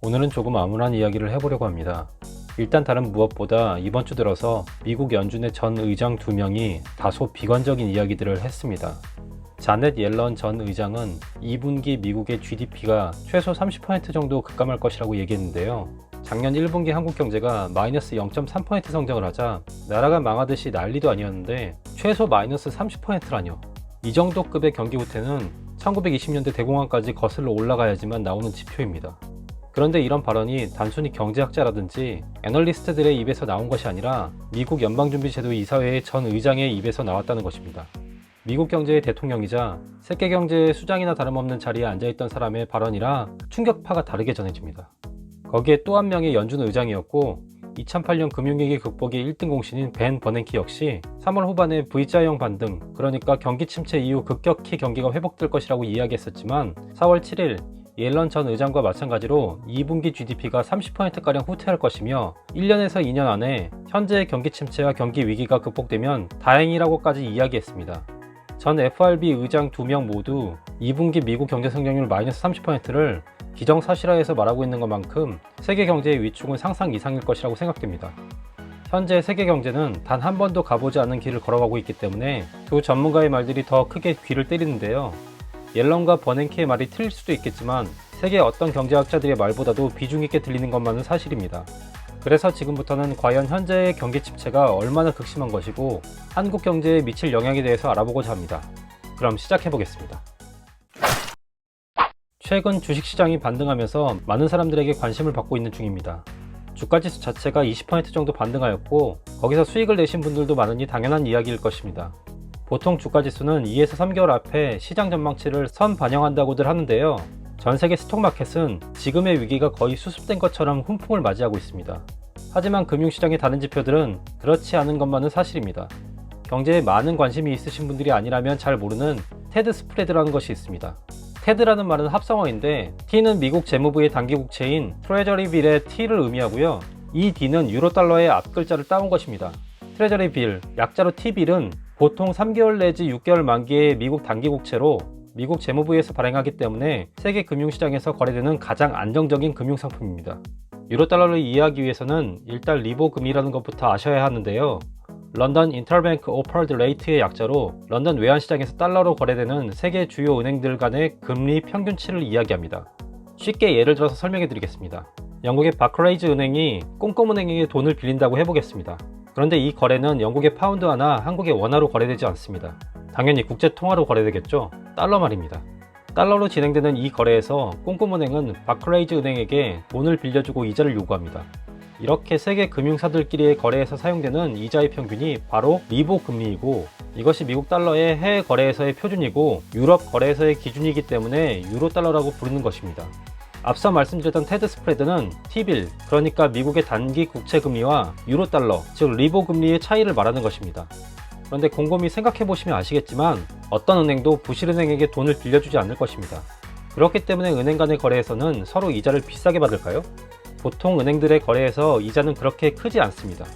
오늘은 조금 암울한 이야기를 해보려고 합니다. 일단 다른 무엇보다 이번 주 들어서 미국 연준의 전 의장 2명이 다소 비관적인 이야기들을 했습니다. 자넷 옐런 전 의장은 2분기 미국의 GDP가 최소 30% 정도 급감할 것이라고 얘기했는데요. 작년 1분기 한국 경제가 마이너스 0.3% 성장을 하자 나라가 망하듯이 난리도 아니었는데 최소 마이너스 30%라뇨. 이 정도 급의 경기 후퇴는 1920년대 대공황까지 거슬러 올라가야지만 나오는 지표입니다. 그런데 이런 발언이 단순히 경제학자라든지 애널리스트들의 입에서 나온 것이 아니라 미국 연방준비제도 이사회의 전 의장의 입에서 나왔다는 것입니다. 미국 경제의 대통령이자 세계 경제의 수장이나 다름없는 자리에 앉아있던 사람의 발언이라 충격파가 다르게 전해집니다. 거기에 또 한 명의 연준 의장이었고 2008년 금융위기 극복의 1등 공신인 벤 버냉키 역시 3월 후반에 V자형 반등, 그러니까 경기 침체 이후 급격히 경기가 회복될 것이라고 이야기했었지만 4월 7일 옐런 전 의장과 마찬가지로 2분기 GDP가 30%가량 후퇴할 것이며 1년에서 2년 안에 현재의 경기 침체와 경기 위기가 극복되면 다행이라고까지 이야기했습니다. 전 FRB 의장 2명 모두 2분기 미국 경제 성장률 마이너스 30%를 기정사실화해서 말하고 있는 것만큼 세계 경제의 위축은 상상 이상일 것이라고 생각됩니다. 현재 세계 경제는 단 한 번도 가보지 않은 길을 걸어가고 있기 때문에 두 전문가의 말들이 더 크게 귀를 때리는데요. 옐런과 버냉키의 말이 틀릴 수도 있겠지만 세계 어떤 경제학자들의 말보다도 비중 있게 들리는 것만은 사실입니다. 그래서 지금부터는 과연 현재의 경기 침체가 얼마나 극심한 것이고 한국 경제에 미칠 영향에 대해서 알아보고자 합니다. 그럼 시작해보겠습니다. 최근 주식시장이 반등하면서 많은 사람들에게 관심을 받고 있는 중입니다. 주가지수 자체가 20% 정도 반등하였고 거기서 수익을 내신 분들도 많으니 당연한 이야기일 것입니다. 보통 주가지수는 2에서 3개월 앞에 시장 전망치를 선반영한다고들 하는데요. 전세계 스톡마켓은 지금의 위기가 거의 수습된 것처럼 훈풍을 맞이하고 있습니다. 하지만 금융시장의 다른 지표들은 그렇지 않은 것만은 사실입니다. 경제에 많은 관심이 있으신 분들이 아니라면 잘 모르는 테드 스프레드라는 것이 있습니다. 테드라는 말은 합성어인데 T는 미국 재무부의 단기국채인 트레저리 빌의 T를 의미하고요. 이 D는 유로달러의 앞글자를 따온 것입니다. 트레저리 빌, 약자로 T빌은 보통 3개월 내지 6개월 만기의 미국 단기국채로 미국 재무부에서 발행하기 때문에 세계 금융시장에서 거래되는 가장 안정적인 금융상품입니다. 유로달러를 이해하기 위해서는 일단 리보 금리라는 것부터 아셔야 하는데요. 런던 인터뱅크 오퍼드 레이트의 약자로 런던 외환시장에서 달러로 거래되는 세계 주요 은행들 간의 금리 평균치를 이야기합니다. 쉽게 예를 들어서 설명해 드리겠습니다. 영국의 바클레이즈 은행이 꼼꼼은행에게 돈을 빌린다고 해보겠습니다. 그런데 이 거래는 영국의 파운드화나 한국의 원화로 거래되지 않습니다. 당연히 국제통화로 거래되겠죠. 달러 말입니다. 달러로 진행되는 이 거래에서 꼼꼼은행은 바클레이즈 은행에게 돈을 빌려주고 이자를 요구합니다. 이렇게 세계 금융사들끼리의 거래에서 사용되는 이자의 평균이 바로 리보 금리이고 이것이 미국 달러의 해외 거래에서의 표준이고 유럽 거래에서의 기준이기 때문에 유로달러라고 부르는 것입니다. 앞서 말씀드렸던 테드 스프레드는 T빌, 그러니까 미국의 단기 국채 금리와 유로달러, 즉 리보 금리의 차이를 말하는 것입니다. 그런데 곰곰이 생각해보시면 아시겠지만 어떤 은행도 부실은행에게 돈을 빌려주지 않을 것입니다. 그렇기 때문에 은행 간의 거래에서는 서로 이자를 비싸게 받을까요? 보통 은행들의 거래에서 이자는 그렇게 크지 않습니다.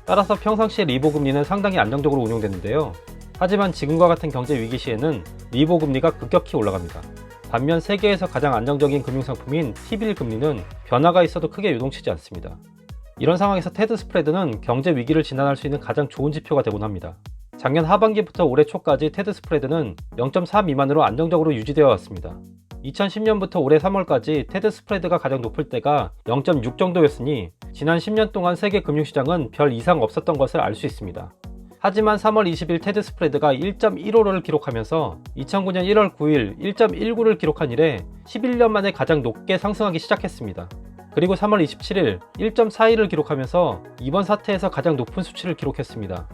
따라서 평상시에 리보 금리는 상당히 안정적으로 운용되는데요. 하지만 지금과 같은 경제 위기 시에는 리보 금리가 급격히 올라갑니다. 반면 세계에서 가장 안정적인 금융상품인 T빌 금리는 변화가 있어도 크게 요동치지 않습니다. 이런 상황에서 테드 스프레드는 경제 위기를 진단할 수 있는 가장 좋은 지표가 되곤 합니다. 작년 하반기부터 올해 초까지 테드 스프레드는 0.4 미만으로 안정적으로 유지되어 왔습니다. 2010년부터 올해 3월까지 테드 스프레드가 가장 높을 때가 0.6 정도였으니 지난 10년 동안 세계 금융시장은 별 이상 없었던 것을 알 수 있습니다. 하지만 3월 20일 테드 스프레드가 1.15를 기록하면서 2009년 1월 9일 1.19를 기록한 이래 11년 만에 가장 높게 상승하기 시작했습니다. 그리고 3월 27일 1.41을 기록하면서 이번 사태에서 가장 높은 수치를 기록했습니다.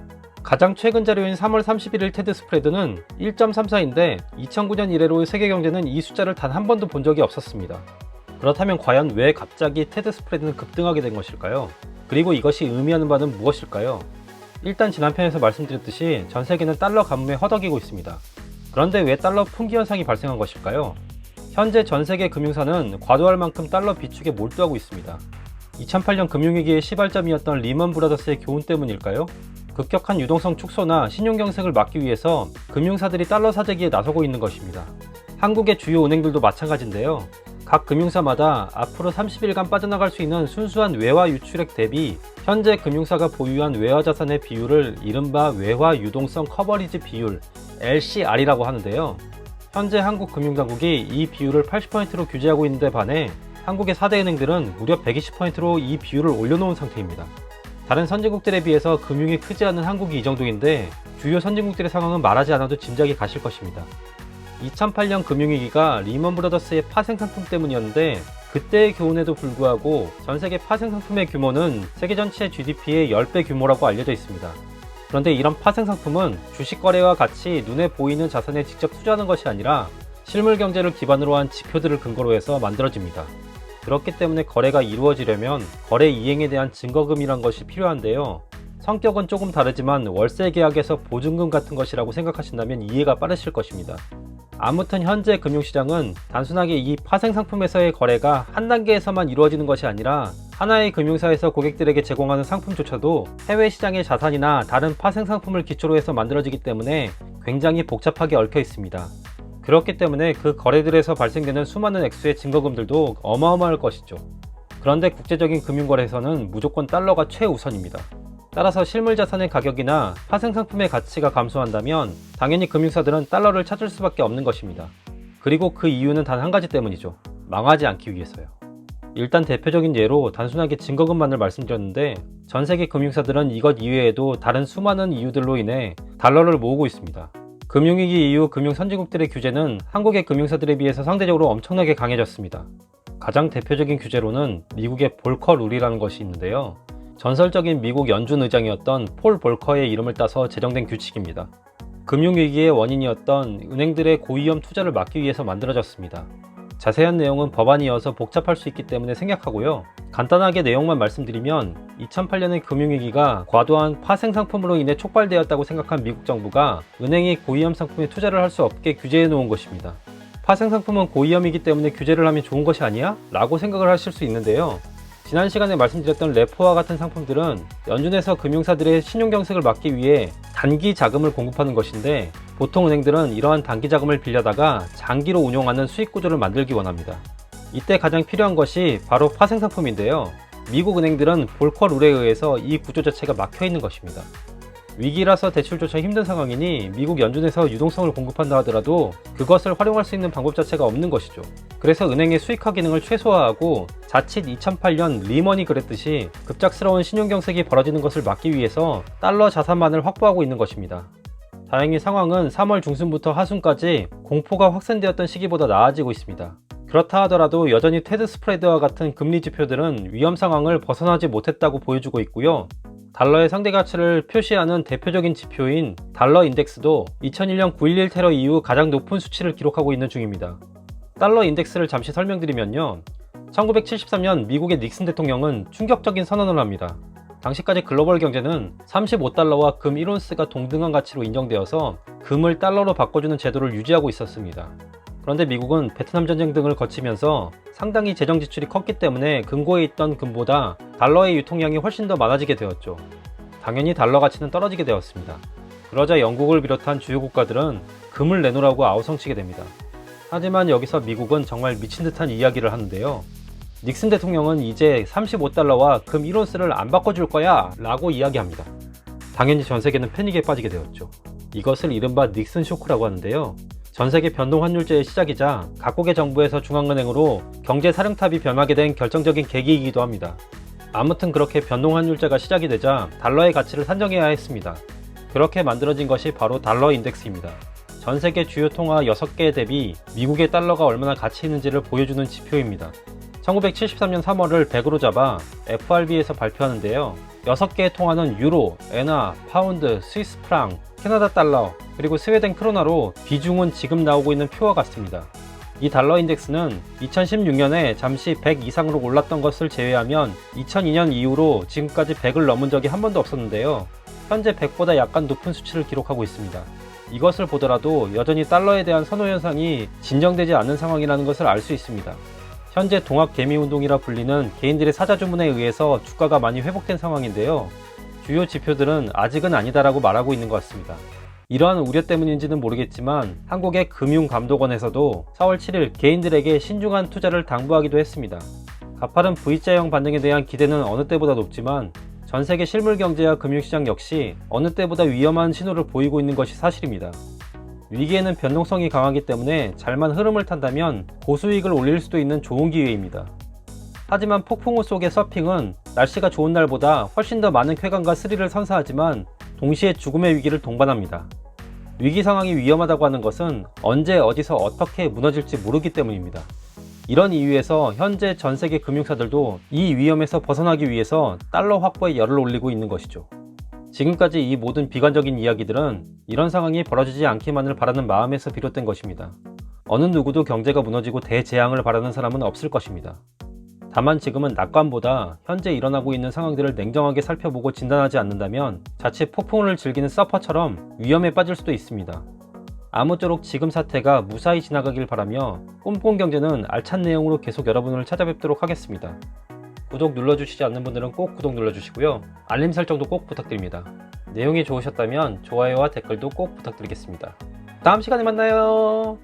가장 최근 자료인 3월 31일 테드 스프레드는 1.34인데 2009년 이래로 세계 경제는 이 숫자를 단 한 번도 본 적이 없었습니다. 그렇다면 과연 왜 갑자기 테드 스프레드는 급등하게 된 것일까요? 그리고 이것이 의미하는 바는 무엇일까요? 일단 지난 편에서 말씀드렸듯이 전 세계는 달러 가뭄에 허덕이고 있습니다. 그런데 왜 달러 풍기 현상이 발생한 것일까요? 현재 전 세계 금융사는 과도할 만큼 달러 비축에 몰두하고 있습니다. 2008년 금융위기의 시발점이었던 리먼 브라더스의 교훈 때문일까요? 급격한 유동성 축소나 신용경색을 막기 위해서 금융사들이 달러 사재기에 나서고 있는 것입니다. 한국의 주요 은행들도 마찬가지인데요. 각 금융사마다 앞으로 30일간 빠져나갈 수 있는 순수한 외화 유출액 대비 현재 금융사가 보유한 외화 자산의 비율을 이른바 외화 유동성 커버리지 비율 LCR이라고 하는데요. 현재 한국 금융당국이 이 비율을 80%로 규제하고 있는데 반해 한국의 4대 은행들은 무려 120%로 이 비율을 올려놓은 상태입니다. 다른 선진국들에 비해서 금융이 크지 않은 한국이 이 정도인데 주요 선진국들의 상황은 말하지 않아도 짐작이 가실 것입니다. 2008년 금융위기가 리먼 브러더스의 파생 상품 때문이었는데 그때의 교훈에도 불구하고 전세계 파생 상품의 규모는 세계 전체 GDP의 10배 규모라고 알려져 있습니다. 그런데 이런 파생 상품은 주식 거래와 같이 눈에 보이는 자산에 직접 투자하는 것이 아니라 실물 경제를 기반으로 한 지표들을 근거로 해서 만들어집니다. 그렇기 때문에 거래가 이루어지려면 거래 이행에 대한 증거금이란 것이 필요한데요. 성격은 조금 다르지만 월세 계약에서 보증금 같은 것이라고 생각하신다면 이해가 빠르실 것입니다. 아무튼 현재 금융시장은 단순하게 이 파생 상품에서의 거래가 한 단계에서만 이루어지는 것이 아니라 하나의 금융사에서 고객들에게 제공하는 상품조차도 해외 시장의 자산이나 다른 파생 상품을 기초로 해서 만들어지기 때문에 굉장히 복잡하게 얽혀 있습니다. 그렇기 때문에 그 거래들에서 발생되는 수많은 액수의 증거금들도 어마어마할 것이죠. 그런데 국제적인 금융거래에서는 무조건 달러가 최우선입니다. 따라서 실물 자산의 가격이나 파생 상품의 가치가 감소한다면 당연히 금융사들은 달러를 찾을 수밖에 없는 것입니다. 그리고 그 이유는 단 한 가지 때문이죠. 망하지 않기 위해서요. 일단 대표적인 예로 단순하게 증거금만을 말씀드렸는데 전 세계 금융사들은 이것 이외에도 다른 수많은 이유들로 인해 달러를 모으고 있습니다. 금융위기 이후 금융 선진국들의 규제는 한국의 금융사들에 비해서 상대적으로 엄청나게 강해졌습니다. 가장 대표적인 규제로는 미국의 볼커 룰이라는 것이 있는데요. 전설적인 미국 연준 의장이었던 폴 볼커의 이름을 따서 제정된 규칙입니다. 금융위기의 원인이었던 은행들의 고위험 투자를 막기 위해서 만들어졌습니다. 자세한 내용은 법안이어서 복잡할 수 있기 때문에 생략하고요. 간단하게 내용만 말씀드리면 2008년의 금융위기가 과도한 파생 상품으로 인해 촉발되었다고 생각한 미국 정부가 은행이 고위험 상품에 투자를 할 수 없게 규제해 놓은 것입니다. 파생 상품은 고위험이기 때문에 규제를 하면 좋은 것이 아니야? 라고 생각을 하실 수 있는데요. 지난 시간에 말씀드렸던 레포와 같은 상품들은 연준에서 금융사들의 신용경색을 막기 위해 단기 자금을 공급하는 것인데 보통 은행들은 이러한 단기 자금을 빌려다가 장기로 운용하는 수익 구조를 만들기 원합니다. 이때 가장 필요한 것이 바로 파생 상품인데요. 미국 은행들은 볼커 룰에 의해서 이 구조 자체가 막혀 있는 것입니다. 위기라서 대출조차 힘든 상황이니 미국 연준에서 유동성을 공급한다 하더라도 그것을 활용할 수 있는 방법 자체가 없는 것이죠. 그래서 은행의 수익화 기능을 최소화하고 자칫 2008년 리먼이 그랬듯이 급작스러운 신용경색이 벌어지는 것을 막기 위해서 달러 자산만을 확보하고 있는 것입니다. 다행히 상황은 3월 중순부터 하순까지 공포가 확산되었던 시기보다 나아지고 있습니다. 그렇다 하더라도 여전히 테드 스프레드와 같은 금리 지표들은 위험 상황을 벗어나지 못했다고 보여주고 있고요. 달러의 상대 가치를 표시하는 대표적인 지표인 달러 인덱스도 2001년 9.11 테러 이후 가장 높은 수치를 기록하고 있는 중입니다. 달러 인덱스를 잠시 설명드리면요. 1973년 미국의 닉슨 대통령은 충격적인 선언을 합니다. 당시까지 글로벌 경제는 35달러와 금 1온스가 동등한 가치로 인정되어서 금을 달러로 바꿔주는 제도를 유지하고 있었습니다. 그런데 미국은 베트남 전쟁 등을 거치면서 상당히 재정 지출이 컸기 때문에 금고에 있던 금보다 달러의 유통량이 훨씬 더 많아지게 되었죠. 당연히 달러 가치는 떨어지게 되었습니다. 그러자 영국을 비롯한 주요 국가들은 금을 내놓으라고 아우성치게 됩니다. 하지만 여기서 미국은 정말 미친 듯한 이야기를 하는데요. 닉슨 대통령은 이제 35달러와 금 1온스를 안 바꿔줄 거야 라고 이야기합니다. 당연히 전 세계는 패닉에 빠지게 되었죠. 이것을 이른바 닉슨 쇼크라고 하는데요. 전 세계 변동 환율제의 시작이자 각국의 정부에서 중앙은행으로 경제 사령탑이 변하게 된 결정적인 계기이기도 합니다. 아무튼 그렇게 변동 환율제가 시작이 되자 달러의 가치를 산정해야 했습니다. 그렇게 만들어진 것이 바로 달러 인덱스입니다. 전 세계 주요 통화 6개 대비 미국의 달러가 얼마나 가치 있는지를 보여주는 지표입니다. 1973년 3월을 100으로 잡아 FRB에서 발표하는데요. 6개의 통화는 유로, 엔화, 파운드, 스위스 프랑, 캐나다 달러, 그리고 스웨덴 크로나로 비중은 지금 나오고 있는 표와 같습니다. 이 달러 인덱스는 2016년에 잠시 100 이상으로 올랐던 것을 제외하면 2002년 이후로 지금까지 100을 넘은 적이 한 번도 없었는데요. 현재 100보다 약간 높은 수치를 기록하고 있습니다. 이것을 보더라도 여전히 달러에 대한 선호 현상이 진정되지 않는 상황이라는 것을 알 수 있습니다. 현재 동학개미운동이라 불리는 개인들의 사자주문에 의해서 주가가 많이 회복된 상황인데요. 주요 지표들은 아직은 아니다라고 말하고 있는 것 같습니다. 이러한 우려 때문인지는 모르겠지만 한국의 금융감독원에서도 4월 7일 개인들에게 신중한 투자를 당부하기도 했습니다. 가파른 V자형 반등에 대한 기대는 어느 때보다 높지만 전 세계 실물 경제와 금융시장 역시 어느 때보다 위험한 신호를 보이고 있는 것이 사실입니다. 위기에는 변동성이 강하기 때문에 잘만 흐름을 탄다면 고수익을 올릴 수도 있는 좋은 기회입니다. 하지만 폭풍우 속의 서핑은 날씨가 좋은 날보다 훨씬 더 많은 쾌감과 스릴을 선사하지만 동시에 죽음의 위기를 동반합니다. 위기 상황이 위험하다고 하는 것은 언제 어디서 어떻게 무너질지 모르기 때문입니다. 이런 이유에서 현재 전 세계 금융사들도 이 위험에서 벗어나기 위해서 달러 확보에 열을 올리고 있는 것이죠. 지금까지 이 모든 비관적인 이야기들은 이런 상황이 벌어지지 않기만을 바라는 마음에서 비롯된 것입니다. 어느 누구도 경제가 무너지고 대재앙을 바라는 사람은 없을 것입니다. 다만 지금은 낙관보다 현재 일어나고 있는 상황들을 냉정하게 살펴보고 진단하지 않는다면 자칫 폭풍을 즐기는 서퍼처럼 위험에 빠질 수도 있습니다. 아무쪼록 지금 사태가 무사히 지나가길 바라며 꼼꼼경제는 알찬 내용으로 계속 여러분을 찾아뵙도록 하겠습니다. 구독 눌러주시지 않는 분들은 꼭 구독 눌러주시고요. 알림 설정도 꼭 부탁드립니다. 내용이 좋으셨다면 좋아요와 댓글도 꼭 부탁드리겠습니다. 다음 시간에 만나요.